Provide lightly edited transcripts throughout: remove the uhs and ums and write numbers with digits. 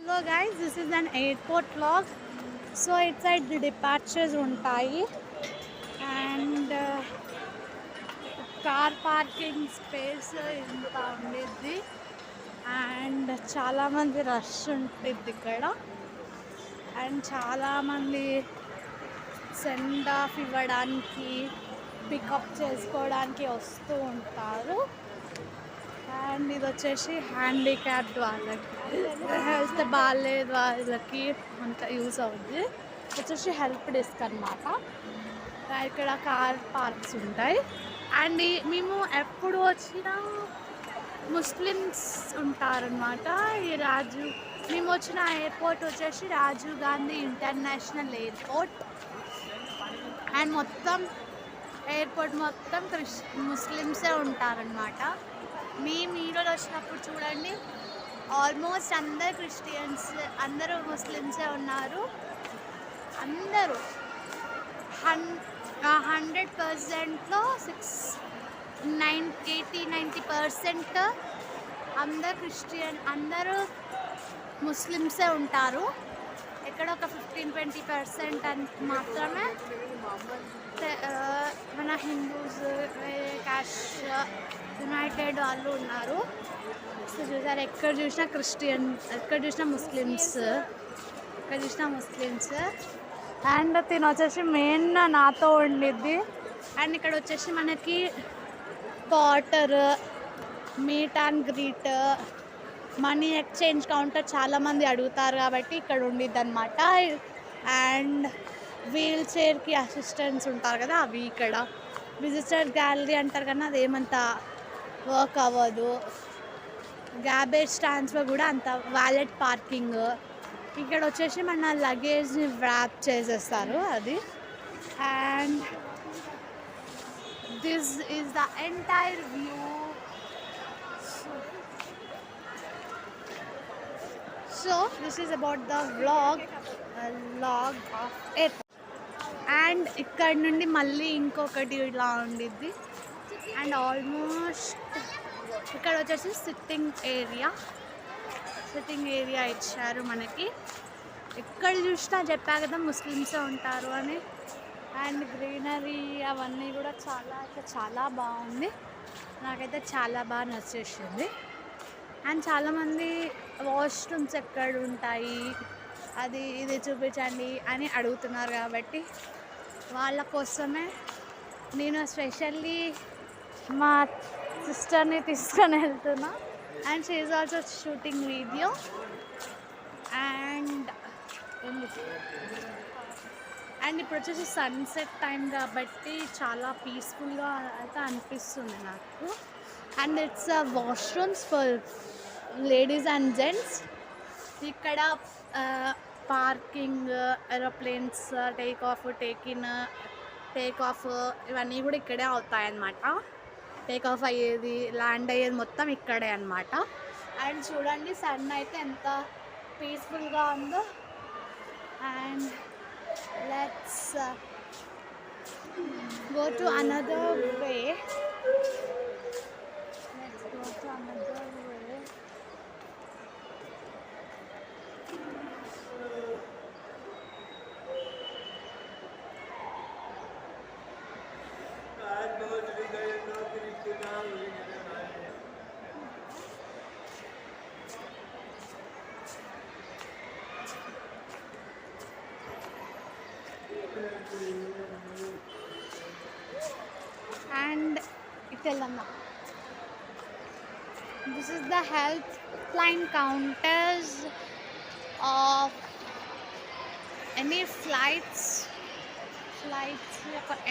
Hello guys, this is an airport vlog. So inside the departures ఉంటాయి and car parking space ఇంత ఉండేది and చాలామంది rush ఉంటుంది ఇక్కడ అండ్ చాలామంది సెండ్ ఆఫ్ ఇవ్వడానికి పికప్ చేసుకోవడానికి వస్తూ ఉంటారు. అండ్ ఇది వచ్చేసి హ్యాండిక్యాప్డ్ వాళ్ళకి, హెల్త్ బాగాలేదు వాళ్ళకి అంత యూజ్ అవుద్ది. వచ్చేసి హెల్ప్ డెస్క్ అనమాట. ఇక్కడ కార్ పార్క్స్ ఉంటాయి. అండ్ మేము ఎప్పుడు వచ్చినా ముస్లిమ్స్ ఉంటారనమాట. మేము వచ్చిన ఎయిర్పోర్ట్ వచ్చేసి Rajiv Gandhi international airport. And మొత్తం ఎయిర్పోర్ట్ మొత్తం ముస్లిమ్సే ఉంటారనమాట. మేము ఈరోజు వచ్చినప్పుడు చూడండి, ఆల్మోస్ట్ అందరు క్రిస్టియన్స్, అందరూ ముస్లిమ్సే ఉన్నారు. అందరూ 100%లో 80-90% అందరు క్రిస్టియన్, అందరూ ముస్లిమ్సే ఉంటారు. ఇక్కడ ఒక 15-20% మాత్రమే మన హిందూస్, క్యాస్ట్, యునైటెడ్ వాళ్ళు ఉన్నారు. సో చూసారు, ఎక్కడ చూసినా క్రిస్టియన్, ఎక్కడ చూసినా ముస్లిమ్స్, ఎక్కడ చూసినా ముస్లిమ్స్. అండ్ తిని వచ్చేసి మెయిన్ నాతో ఉండిద్ది. అండ్ ఇక్కడ వచ్చేసి మనకి quarter, meet and greet, money exchange counter చాలామంది అడుగుతారు కాబట్టి ఇక్కడ ఉండిద్ది అనమాట. అండ్ వీల్ చైర్కి అసిస్టెంట్స్ ఉంటారు కదా, అవి ఇక్కడ. విజిటర్ గ్యాలరీ అంటారు కానీ అది ఏమంత వర్క్ అవ్వదు. గ్యాబేజ్ ట్రాన్స్ఫర్ కూడా అంత, వ్యాలెట్ పార్కింగ్. ఇక్కడ వచ్చేసి మన లగేజ్ని వ్రాప్ చేసేస్తారు అది. And this is the entire view. So this is about the vlog of airport. And ఇక్కడ నుండి మళ్ళీ ఇంకొకటి ఇలా ఉండిద్ది. అండ్ ఆల్మోస్ట్ ఇక్కడ వచ్చేసి సిట్టింగ్ ఏరియా ఇచ్చారు మనకి. ఎక్కడ చూసినా చెప్పా కదా ముస్లిమ్సే ఉంటారు అని. అండ్ గ్రీనరీ అవన్నీ కూడా చాలా బాగుంది. నాకైతే చాలా బాగా నచ్చేసింది. అండ్ చాలామంది వాష్రూమ్స్ ఎక్కడ ఉంటాయి, అది ఇది చూపించండి అని అడుగుతున్నారు కాబట్టి వాళ్ళ కోసమే నేను స్పెషల్లీ మా సిస్టర్ని తీసుకొని వెళ్తున్నా. And she is also shooting video. And ఇప్పుడు వచ్చేసి సన్సెట్ టైం కాబట్టి చాలా పీస్ఫుల్గా అయితే అనిపిస్తుంది నాకు. And it's washrooms for ladies and gents. ఇక్కడ పార్కింగ్, ఏరోప్లేన్స్ టేక్ ఆఫ్ ఇవన్నీ కూడా ఇక్కడే అవుతాయన్నమాట. టేక్ ఆఫ్ అయ్యేది, ల్యాండ్ అయ్యేది మొత్తం ఇక్కడే అనమాట. అండ్ చూడండి సన్ అయితే ఎంత పీస్ఫుల్గా ఉందో. And let's go to another way. And this is the helpline counters of any flights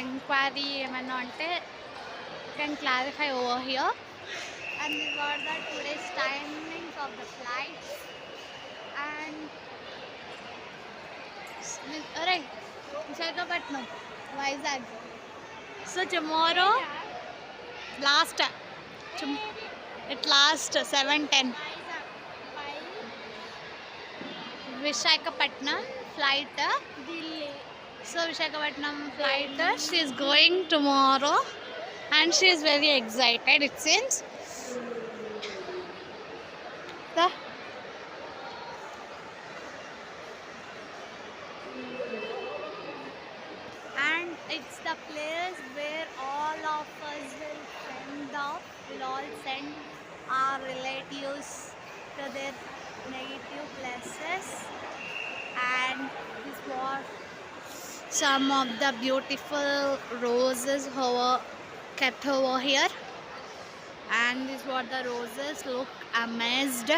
enquiry ఏమైనా అంటే can clarify over here. And these are the today's timings of the flights. And Visakhapatnam, Vizag. So tomorrow it lasts 7:10. Visakhapatnam flight delay. So Visakhapatnam flight she is going tomorrow and she is very excited, it seems. The the place where all of us will all send our relatives to their native places, and this was some of the beautiful roses kept over here, and this what the roses look amazed.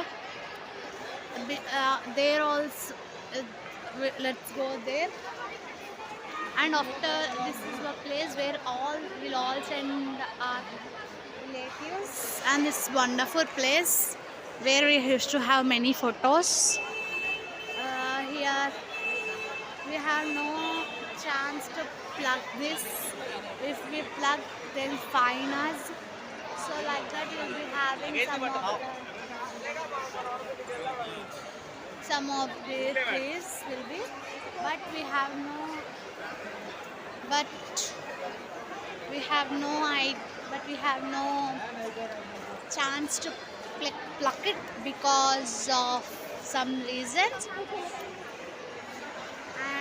There also, let's go there. And after, this is a place where all will all send our relatives, and this wonderful place where we used to have many photos. Here we have no chance to plug this. If we plug, they'll fine us. So like that, you'll be having some of the trees will be, but we have no, but we have no but we have no chance to pluck it because of some reasons.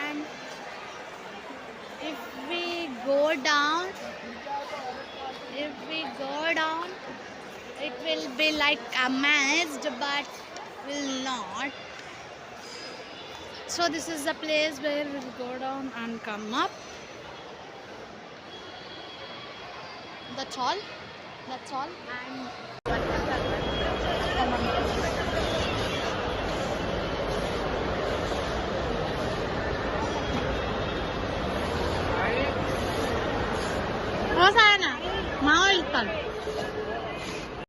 And if we go down, it will be like amazed, but will not. So this is the place where we'll go down and come up. That's all. And